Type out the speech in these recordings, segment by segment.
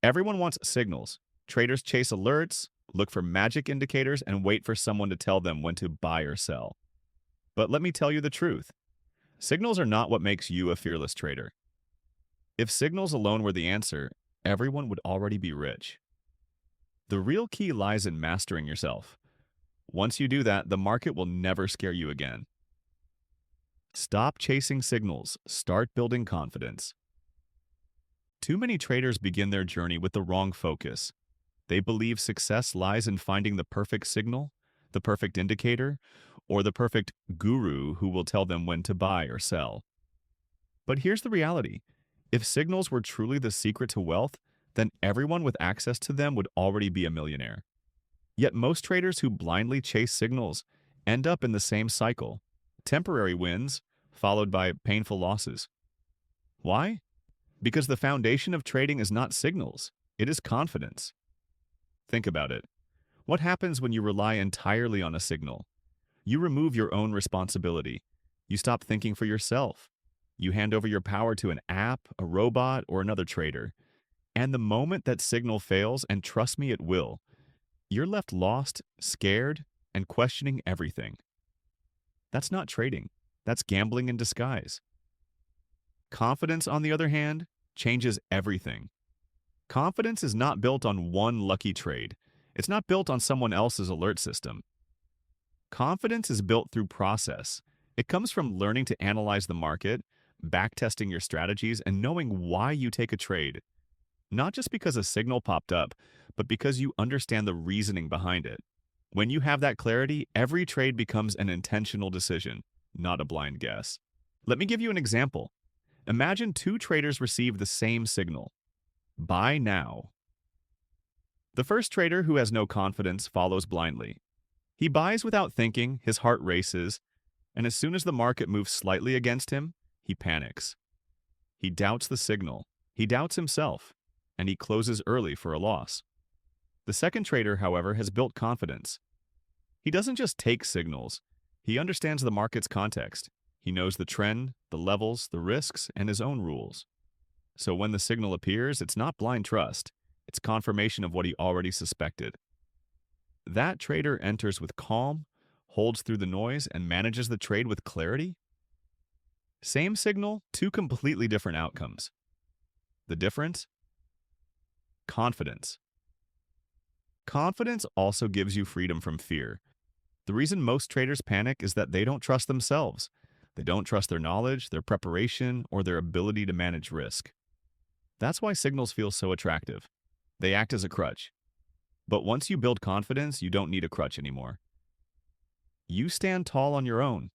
Everyone wants signals. Traders chase alerts, look for magic indicators, and wait for someone to tell them when to buy or sell. But let me tell you the truth. Signals are not what makes you a fearless trader. If signals alone were the answer, everyone would already be rich. The real key lies in mastering yourself. Once you do that, the market will never scare you again. Stop chasing signals. Start building confidence. Too many traders begin their journey with the wrong focus. They believe success lies in finding the perfect signal, the perfect indicator, or the perfect guru who will tell them when to buy or sell. But here's the reality. If signals were truly the secret to wealth, then everyone with access to them would already be a millionaire. Yet most traders who blindly chase signals end up in the same cycle: temporary wins followed by painful losses. Why? Because the foundation of trading is not signals, it is confidence. Think about it. What happens when you rely entirely on a signal? You remove your own responsibility. You stop thinking for yourself. You hand over your power to an app, a robot, or another trader. And the moment that signal fails, and trust me, it will, you're left lost, scared, and questioning everything. That's not trading. That's gambling in disguise. Confidence, on the other hand, changes everything. Confidence is not built on one lucky trade. It's not built on someone else's alert system. Confidence is built through process. It comes from learning to analyze the market, backtesting your strategies, and knowing why you take a trade. Not just because a signal popped up, but because you understand the reasoning behind it. When you have that clarity, every trade becomes an intentional decision, not a blind guess. Let me give you an example. Imagine two traders receive the same signal: buy now. The first trader, who has no confidence, follows blindly. He buys without thinking, his heart races, and as soon as the market moves slightly against him, he panics. He doubts the signal, he doubts himself, and he closes early for a loss. The second trader, however, has built confidence. He doesn't just take signals, he understands the market's context. He knows the trend, the levels, the risks, and his own rules. So when the signal appears, it's not blind trust, it's confirmation of what he already suspected. That trader enters with calm, holds through the noise, and manages the trade with clarity. Same signal, two completely different outcomes. The difference? Confidence. Confidence also gives you freedom from fear. The reason most traders panic is that they don't trust themselves. They don't trust their knowledge, their preparation, or their ability to manage risk. That's why signals feel so attractive. They act as a crutch. But once you build confidence, you don't need a crutch anymore. You stand tall on your own.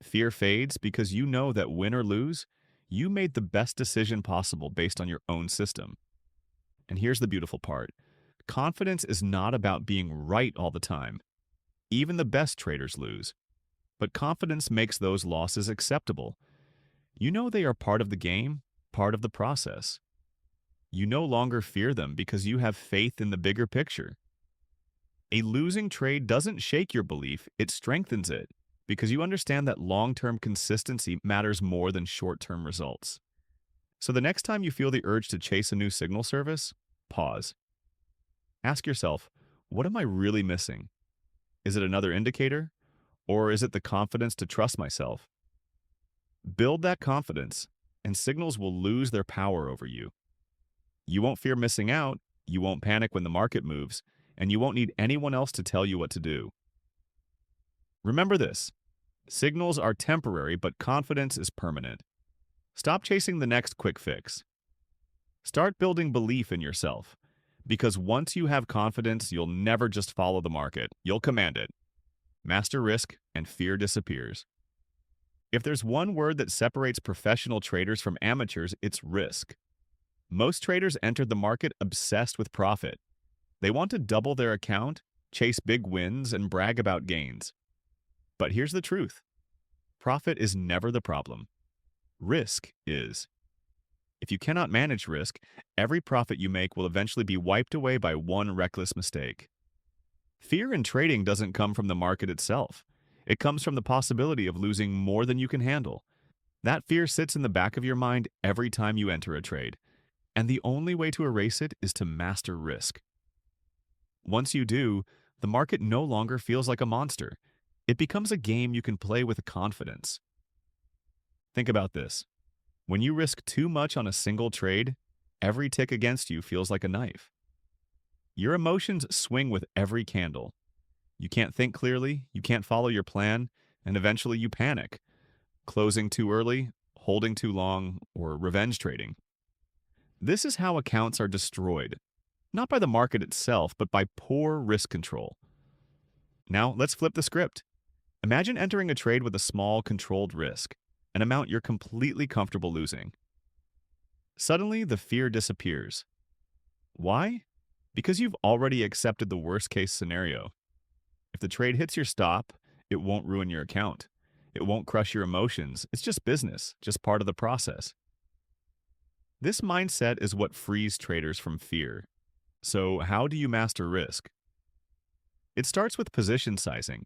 Fear fades because you know that win or lose, you made the best decision possible based on your own system. And here's the beautiful part. Confidence is not about being right all the time. Even the best traders lose. But confidence makes those losses acceptable. You know they are part of the game, part of the process. You no longer fear them because you have faith in the bigger picture. A losing trade doesn't shake your belief, it strengthens it, because you understand that long-term consistency matters more than short-term results. So the next time you feel the urge to chase a new signal service, pause. Ask yourself, what am I really missing? Is it another indicator? Or is it the confidence to trust myself? Build that confidence, and signals will lose their power over you. You won't fear missing out, you won't panic when the market moves, and you won't need anyone else to tell you what to do. Remember this: signals are temporary, but confidence is permanent. Stop chasing the next quick fix. Start building belief in yourself, because once you have confidence, you'll never just follow the market, you'll command it. Master risk, and fear disappears. If there's one word that separates professional traders from amateurs, it's risk. Most traders enter the market obsessed with profit. They want to double their account, chase big wins, and brag about gains. But here's the truth. Profit is never the problem. Risk is. If you cannot manage risk, every profit you make will eventually be wiped away by one reckless mistake. Fear in trading doesn't come from the market itself. It comes from the possibility of losing more than you can handle. That fear sits in the back of your mind every time you enter a trade. And the only way to erase it is to master risk. Once you do, the market no longer feels like a monster. It becomes a game you can play with confidence. Think about this. When you risk too much on a single trade, every tick against you feels like a knife. Your emotions swing with every candle. You can't think clearly, you can't follow your plan, and eventually you panic, closing too early, holding too long, or revenge trading. This is how accounts are destroyed, not by the market itself, but by poor risk control. Now, let's flip the script. Imagine entering a trade with a small, controlled risk, an amount you're completely comfortable losing. Suddenly, the fear disappears. Why? Because you've already accepted the worst-case scenario. If the trade hits your stop, it won't ruin your account. It won't crush your emotions. It's just business, just part of the process. This mindset is what frees traders from fear. So, how do you master risk? It starts with position sizing.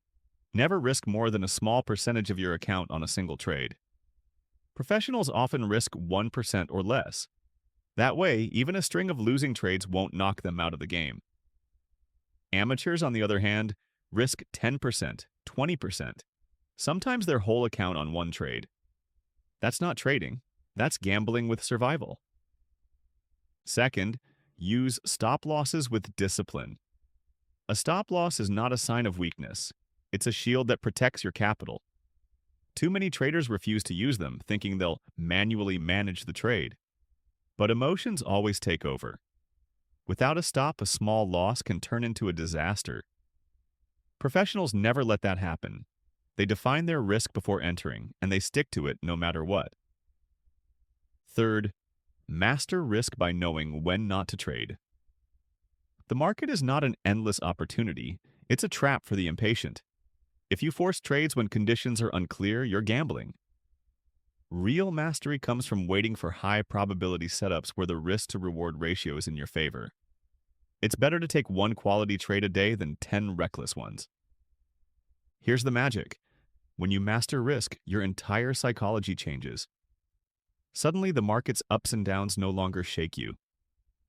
Never risk more than a small percentage of your account on a single trade. Professionals often risk 1% or less. That way, even a string of losing trades won't knock them out of the game. Amateurs, on the other hand, risk 10%, 20%, sometimes their whole account on one trade. That's not trading. That's gambling with survival. Second, use stop losses with discipline. A stop loss is not a sign of weakness. It's a shield that protects your capital. Too many traders refuse to use them, thinking they'll manually manage the trade. But emotions always take over. Without a stop, a small loss can turn into a disaster. Professionals never let that happen. They define their risk before entering, and they stick to it no matter what. Third, master risk by knowing when not to trade. The market is not an endless opportunity. It's a trap for the impatient. If you force trades when conditions are unclear, you're gambling. Real mastery comes from waiting for high probability setups where the risk to reward ratio is in your favor. It's better to take one quality trade a day than 10 reckless ones. Here's the magic. When you master risk, your entire psychology changes. Suddenly, the market's ups and downs no longer shake you.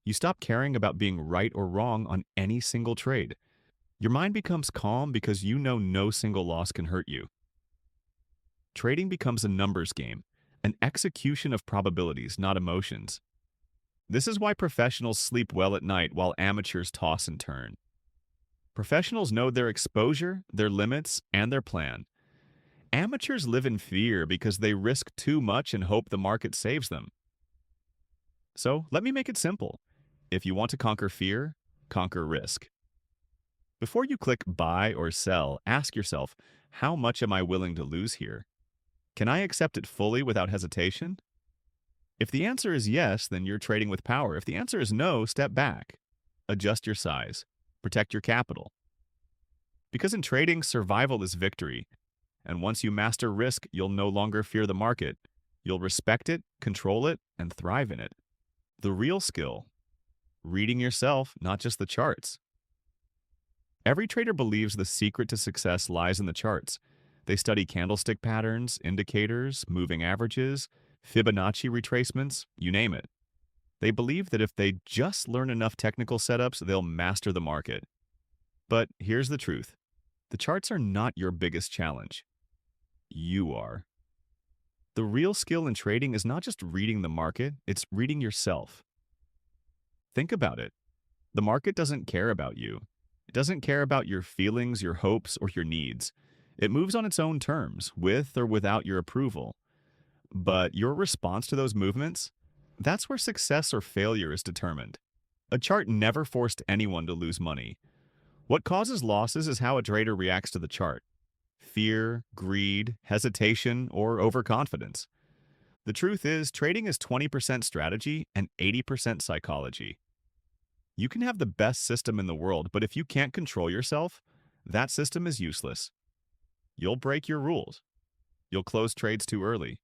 You stop caring about being right or wrong on any single trade. Your mind becomes calm because you know no single loss can hurt you. Trading becomes a numbers game, an execution of probabilities, not emotions. This is why professionals sleep well at night while amateurs toss and turn. Professionals know their exposure, their limits, and their plan. Amateurs live in fear because they risk too much and hope the market saves them. So, let me make it simple. If you want to conquer fear, conquer risk. Before you click buy or sell, ask yourself, how much am I willing to lose here? Can I accept it fully without hesitation? If the answer is yes, then you're trading with power. If the answer is no, step back. Adjust your size. Protect your capital. Because in trading, survival is victory. And once you master risk, you'll no longer fear the market. You'll respect it, control it, and thrive in it. The real skill, reading yourself, not just the charts. Every trader believes the secret to success lies in the charts. They study candlestick patterns, indicators, moving averages, Fibonacci retracements, you name it. They believe that if they just learn enough technical setups, they'll master the market. But here's the truth. The charts are not your biggest challenge. You are. The real skill in trading is not just reading the market, it's reading yourself. Think about it. The market doesn't care about you. It doesn't care about your feelings, your hopes, or your needs. It moves on its own terms, with or without your approval. But your response to those movements, that's where success or failure is determined. A chart never forced anyone to lose money. What causes losses is how a trader reacts to the chart. Fear, greed, hesitation, or overconfidence. The truth is, trading is 20% strategy and 80% psychology. You can have the best system in the world, but if you can't control yourself, that system is useless. You'll break your rules. You'll close trades too early.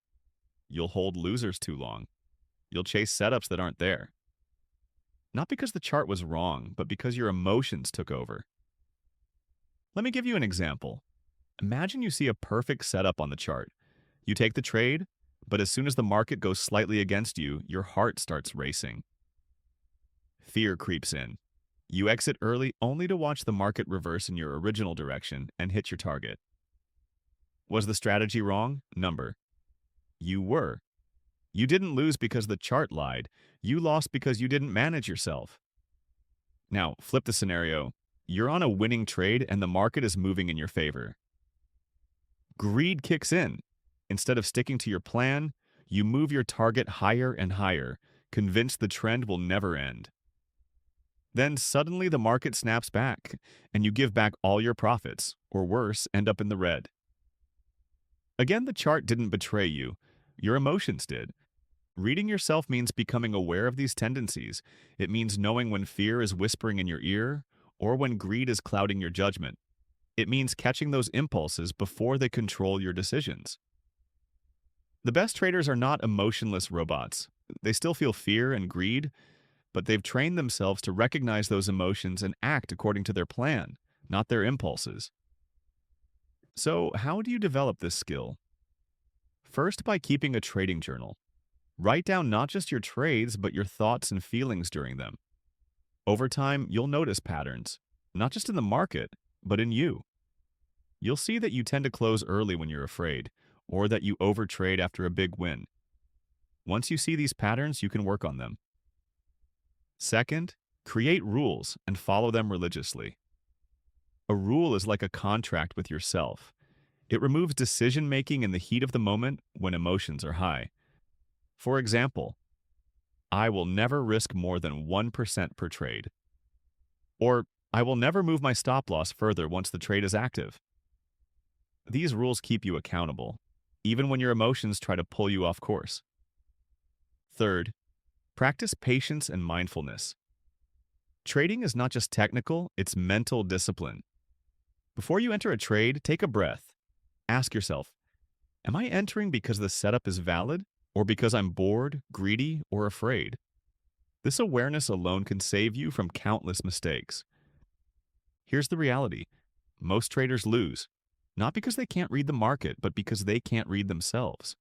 You'll hold losers too long. You'll chase setups that aren't there. Not because the chart was wrong, but because your emotions took over. Let me give you an example. Imagine you see a perfect setup on the chart. You take the trade, but as soon as the market goes slightly against you, your heart starts racing. fear creeps in. You exit early only to watch the market reverse in your original direction and hit your target. Was the strategy wrong? Number. You were. You didn't lose because the chart lied. You lost because you didn't manage yourself. Now, flip the scenario. You're on a winning trade and the market is moving in your favor. Greed kicks in. Instead of sticking to your plan, you move your target higher and higher, convinced the trend will never end. Then suddenly the market snaps back, and you give back all your profits, or worse, end up in the red. Again, the chart didn't betray you. Your emotions did. Reading yourself means becoming aware of these tendencies. It means knowing when fear is whispering in your ear, or when greed is clouding your judgment. It means catching those impulses before they control your decisions. The best traders are not emotionless robots. They still feel fear and greed, but they've trained themselves to recognize those emotions and act according to their plan, not their impulses. So, how do you develop this skill? First, by keeping a trading journal. Write down not just your trades, but your thoughts and feelings during them. Over time, you'll notice patterns, not just in the market, but in you. You'll see that you tend to close early when you're afraid, or that you overtrade after a big win. Once you see these patterns, you can work on them. Second, create rules and follow them religiously. A rule is like a contract with yourself. It removes decision-making in the heat of the moment when emotions are high. For example, I will never risk more than 1% per trade. Or, I will never move my stop loss further once the trade is active. These rules keep you accountable, even when your emotions try to pull you off course. Third, practice patience and mindfulness. Trading is not just technical, it's mental discipline. Before you enter a trade, take a breath. Ask yourself, am I entering because the setup is valid, or because I'm bored, greedy, or afraid? This awareness alone can save you from countless mistakes. Here's the reality. Most traders lose, not because they can't read the market, but because they can't read themselves.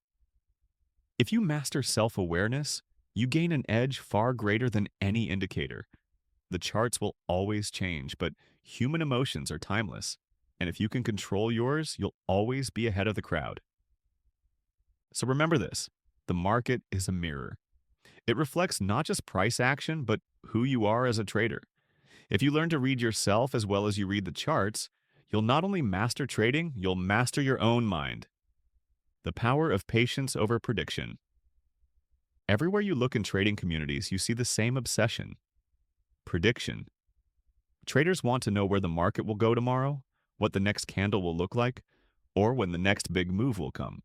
If you master self-awareness, you gain an edge far greater than any indicator. The charts will always change, but human emotions are timeless. And if you can control yours, you'll always be ahead of the crowd. So remember this, the market is a mirror. It reflects not just price action, but who you are as a trader. If you learn to read yourself as well as you read the charts, you'll not only master trading, you'll master your own mind. The power of patience over prediction. Everywhere you look in trading communities, you see the same obsession. Prediction. Traders want to know where the market will go tomorrow, what the next candle will look like, or when the next big move will come.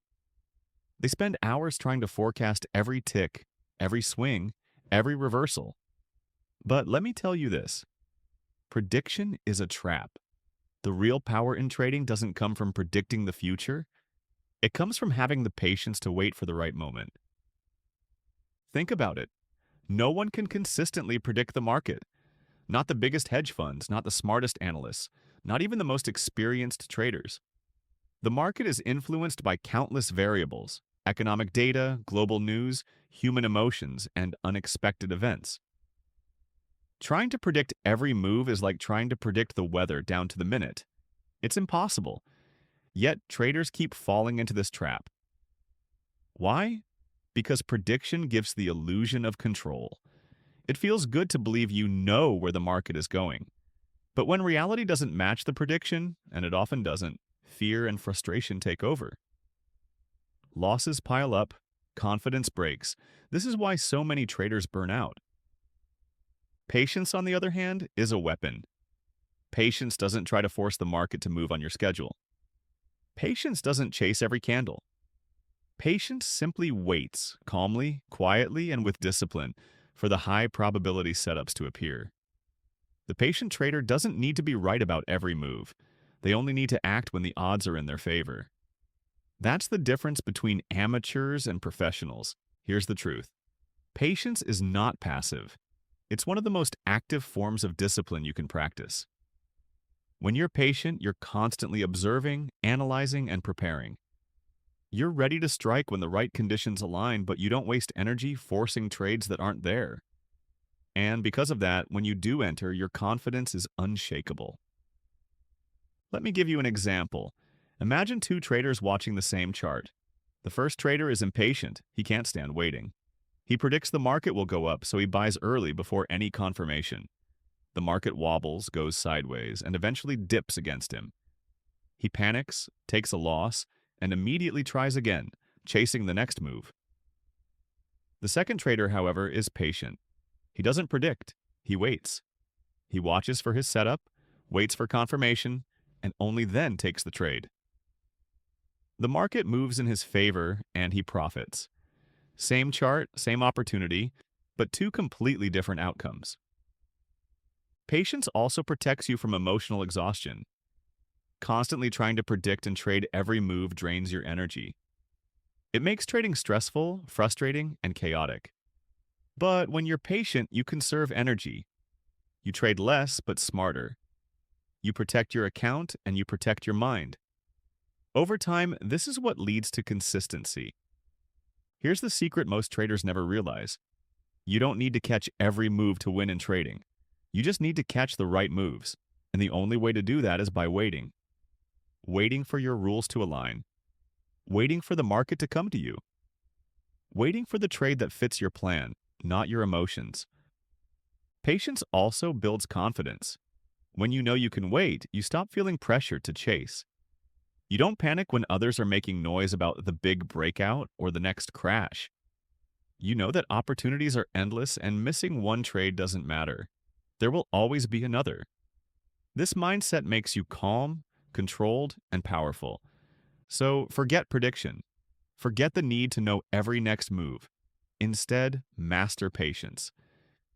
They spend hours trying to forecast every tick, every swing, every reversal. But let me tell you this. Prediction is a trap. The real power in trading doesn't come from predicting the future. It comes from having the patience to wait for the right moment. Think about it. No one can consistently predict the market. Not the biggest hedge funds, not the smartest analysts, not even the most experienced traders. The market is influenced by countless variables: economic data, global news, human emotions, and unexpected events. Trying to predict every move is like trying to predict the weather down to the minute. It's impossible. Yet traders keep falling into this trap. Why? Because prediction gives the illusion of control. It feels good to believe you know where the market is going. But when reality doesn't match the prediction, and it often doesn't, fear and frustration take over. Losses pile up, confidence breaks. This is why so many traders burn out. Patience, on the other hand, is a weapon. Patience doesn't try to force the market to move on your schedule. Patience doesn't chase every candle. Patience simply waits, calmly, quietly, and with discipline, for the high probability setups to appear. The patient trader doesn't need to be right about every move. They only need to act when the odds are in their favor. That's the difference between amateurs and professionals. Here's the truth. Patience is not passive. It's one of the most active forms of discipline you can practice. When you're patient, you're constantly observing, analyzing, and preparing. You're ready to strike when the right conditions align, but you don't waste energy forcing trades that aren't there. And because of that, when you do enter, your confidence is unshakable. Let me give you an example. Imagine two traders watching the same chart. The first trader is impatient. He can't stand waiting. He predicts the market will go up, so he buys early before any confirmation. The market wobbles, goes sideways, and eventually dips against him. He panics, takes a loss, and immediately tries again, chasing the next move. The second trader, however, is patient. He doesn't predict. He waits. He watches for his setup, waits for confirmation, and only then takes the trade. The market moves in his favor, and he profits. Same chart, same opportunity, but two completely different outcomes. Patience also protects you from emotional exhaustion. Constantly trying to predict and trade every move drains your energy. It makes trading stressful, frustrating, and chaotic. But when you're patient, you conserve energy. You trade less, but smarter. You protect your account and you protect your mind. Over time, this is what leads to consistency. Here's the secret most traders never realize. You don't need to catch every move to win in trading. You just need to catch the right moves. And the only way to do that is by waiting. Waiting for your rules to align. Waiting for the market to come to you. Waiting for the trade that fits your plan, not your emotions. Patience also builds confidence. When you know you can wait, you stop feeling pressured to chase. You don't panic when others are making noise about the big breakout or the next crash. You know that opportunities are endless and missing one trade doesn't matter. There will always be another. This mindset makes you calm, controlled, and powerful. So forget prediction. Forget the need to know every next move. Instead, master patience.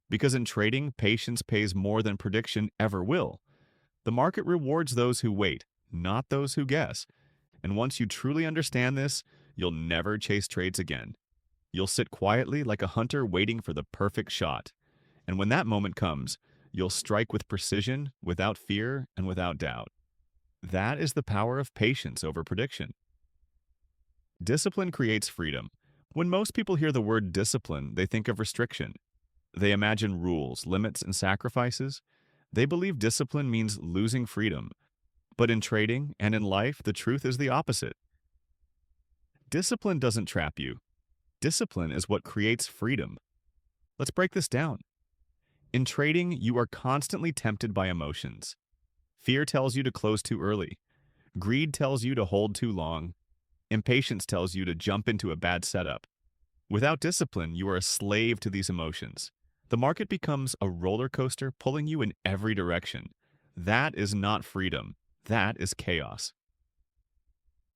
Because in trading, patience pays more than prediction ever will. The market rewards those who wait, not those who guess. And once you truly understand this, you'll never chase trades again. You'll sit quietly like a hunter waiting for the perfect shot. And when that moment comes, you'll strike with precision, without fear, and without doubt. That is the power of patience over prediction. Discipline creates freedom. When most people hear the word discipline, they think of restriction. They imagine rules, limits, and sacrifices. They believe discipline means losing freedom. But in trading and in life, the truth is the opposite. Discipline doesn't trap you. Discipline is what creates freedom. Let's break this down. In trading, you are constantly tempted by emotions. Fear tells you to close too early. Greed tells you to hold too long. Impatience tells you to jump into a bad setup. Without discipline, you are a slave to these emotions. The market becomes a roller coaster pulling you in every direction. That is not freedom. That is chaos.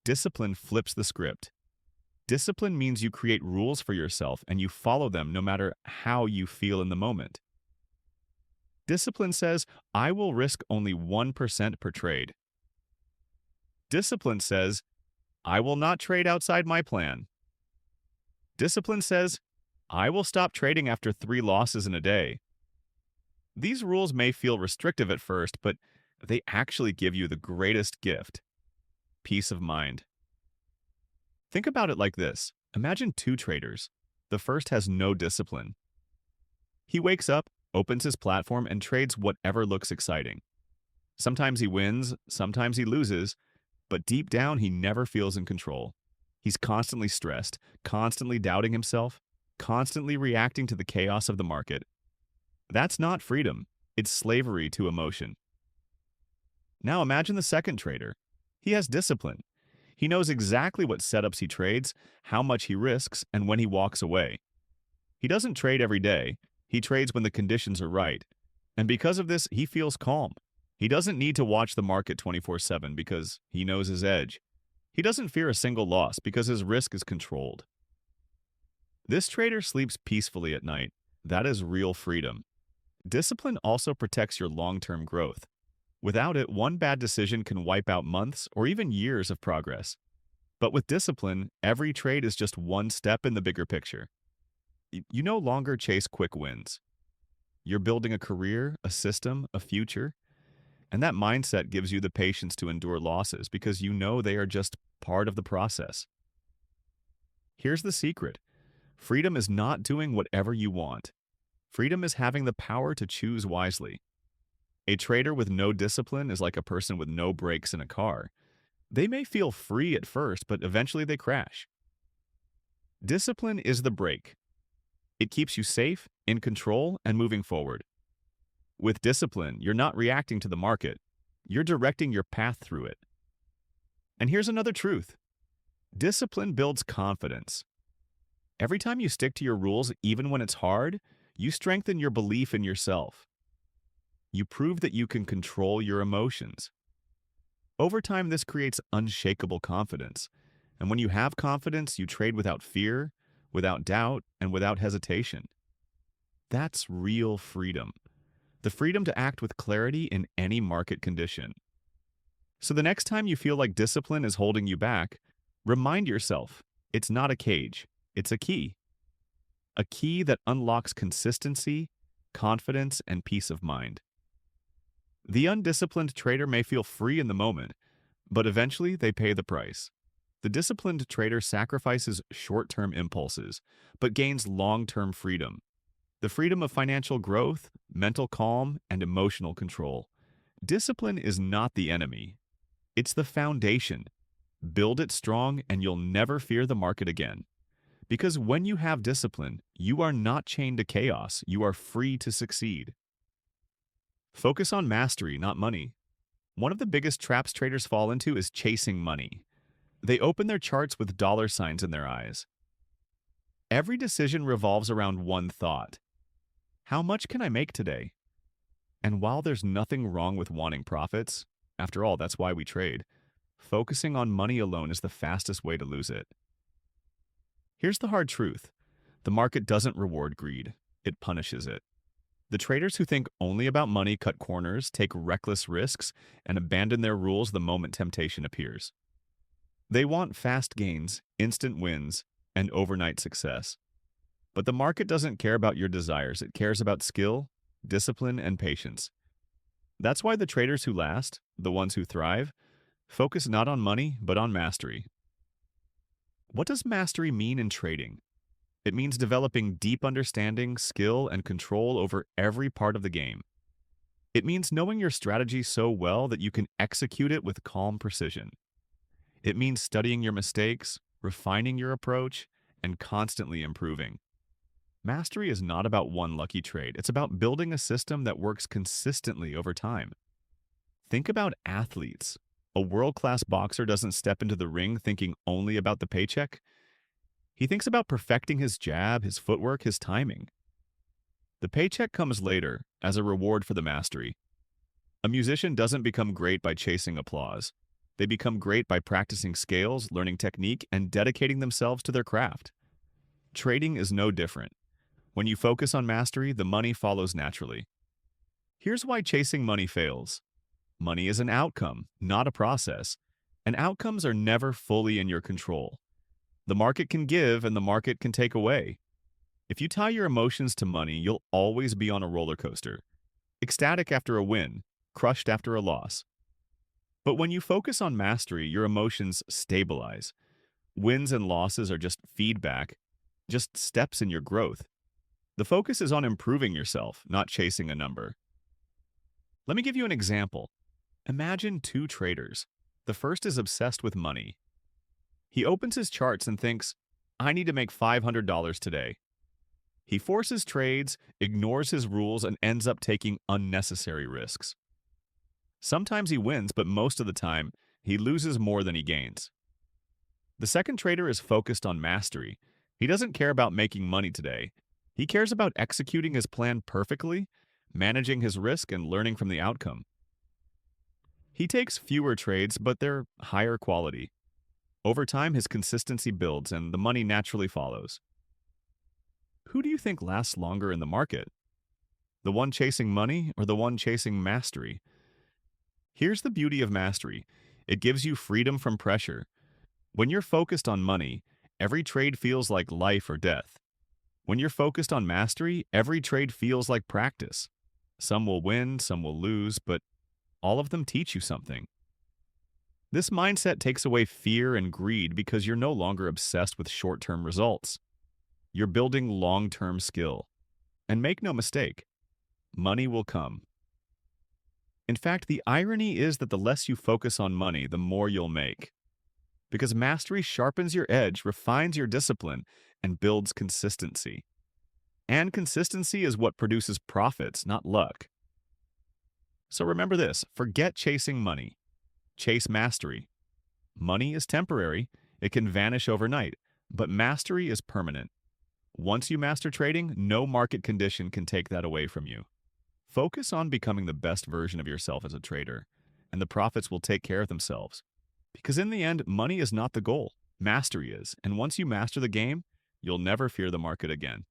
Discipline flips the script. Discipline means you create rules for yourself and you follow them no matter how you feel in the moment. Discipline says, I will risk only 1% per trade. Discipline says, I will not trade outside my plan. Discipline says, I will stop trading after 3 losses in a day. These rules may feel restrictive at first, but they actually give you the greatest gift: peace of mind. Think about it like this. Imagine 2 traders. The first has no discipline. He wakes up, opens his platform, and trades whatever looks exciting. Sometimes he wins, sometimes he loses, but deep down he never feels in control. He's constantly stressed, constantly doubting himself, constantly reacting to the chaos of the market. That's not freedom. It's slavery to emotion. Now imagine the second trader. He has discipline. He knows exactly what setups he trades, how much he risks, and when he walks away. He doesn't trade every day. He trades when the conditions are right. And because of this, he feels calm. He doesn't need to watch the market 24/7 because he knows his edge. He doesn't fear a single loss because his risk is controlled. This trader sleeps peacefully at night. That is real freedom. Discipline also protects your long-term growth. Without it, one bad decision can wipe out months or even years of progress. But with discipline, every trade is just one step in the bigger picture. You no longer chase quick wins. You're building a career, a system, a future. And that mindset gives you the patience to endure losses because you know they are just part of the process. Here's the secret. Freedom is not doing whatever you want. Freedom is having the power to choose wisely. A trader with no discipline is like a person with no brakes in a car. They may feel free at first, but eventually they crash. Discipline is the brake. It keeps you safe, in control, and moving forward. With discipline, you're not reacting to the market. You're directing your path through it. And here's another truth. Discipline builds confidence. Every time you stick to your rules, even when it's hard, you strengthen your belief in yourself. You prove that you can control your emotions. Over time, this creates unshakable confidence. And when you have confidence, you trade without fear, without doubt, and without hesitation. That's real freedom. The freedom to act with clarity in any market condition. So the next time you feel like discipline is holding you back, remind yourself, it's not a cage, it's a key. A key that unlocks consistency, confidence, and peace of mind. The undisciplined trader may feel free in the moment, but eventually they pay the price. The disciplined trader sacrifices short-term impulses, but gains long-term freedom. The freedom of financial growth, mental calm, and emotional control. Discipline is not the enemy. It's the foundation. Build it strong and you'll never fear the market again. Because when you have discipline, you are not chained to chaos. You are free to succeed. Focus on mastery, not money. One of the biggest traps traders fall into is chasing money. They open their charts with dollar signs in their eyes. Every decision revolves around one thought. How much can I make today? And while there's nothing wrong with wanting profits, after all, that's why we trade, focusing on money alone is the fastest way to lose it. Here's the hard truth. The market doesn't reward greed. It punishes it. The traders who think only about money cut corners, take reckless risks, and abandon their rules the moment temptation appears. They want fast gains, instant wins, and overnight success. But the market doesn't care about your desires. It cares about skill, discipline, and patience. That's why the traders who last, the ones who thrive, focus not on money, but on mastery. What does mastery mean in trading? It means developing deep understanding, skill, and control over every part of the game. It means knowing your strategy so well that you can execute it with calm precision. It means studying your mistakes, refining your approach, and constantly improving. Mastery is not about one lucky trade. It's about building a system that works consistently over time. Think about athletes. A world-class boxer doesn't step into the ring thinking only about the paycheck. He thinks about perfecting his jab, his footwork, his timing. The paycheck comes later, as a reward for the mastery. A musician doesn't become great by chasing applause. They become great by practicing scales, learning technique, and dedicating themselves to their craft. Trading is no different. When you focus on mastery, the money follows naturally. Here's why chasing money fails. Money is an outcome, not a process, and outcomes are never fully in your control. The market can give and the market can take away. If you tie your emotions to money, you'll always be on a roller coaster. Ecstatic after a win, crushed after a loss. But when you focus on mastery, your emotions stabilize. Wins and losses are just feedback, just steps in your growth. The focus is on improving yourself, not chasing a number. Let me give you an example. Imagine two traders. The first is obsessed with money. He opens his charts and thinks, I need to make $500 today. He forces trades, ignores his rules, and ends up taking unnecessary risks. Sometimes he wins, but most of the time, he loses more than he gains. The second trader is focused on mastery. He doesn't care about making money today. He cares about executing his plan perfectly, managing his risk, and learning from the outcome. He takes fewer trades, but they're higher quality. Over time, his consistency builds and the money naturally follows. Who do you think lasts longer in the market? The one chasing money or the one chasing mastery? Here's the beauty of mastery. It gives you freedom from pressure. When you're focused on money, every trade feels like life or death. When you're focused on mastery, every trade feels like practice. Some will win, some will lose, but all of them teach you something. This mindset takes away fear and greed because you're no longer obsessed with short-term results. You're building long-term skill. And make no mistake, money will come. In fact, the irony is that the less you focus on money, the more you'll make. Because mastery sharpens your edge, refines your discipline, and builds consistency. And consistency is what produces profits, not luck. So remember this, forget chasing money. Chase mastery. Money is temporary, it can vanish overnight, but mastery is permanent. Once you master trading, no market condition can take that away from you. Focus on becoming the best version of yourself as a trader, and the profits will take care of themselves. Because in the end, money is not the goal, mastery is. And once you master the game, you'll never fear the market again.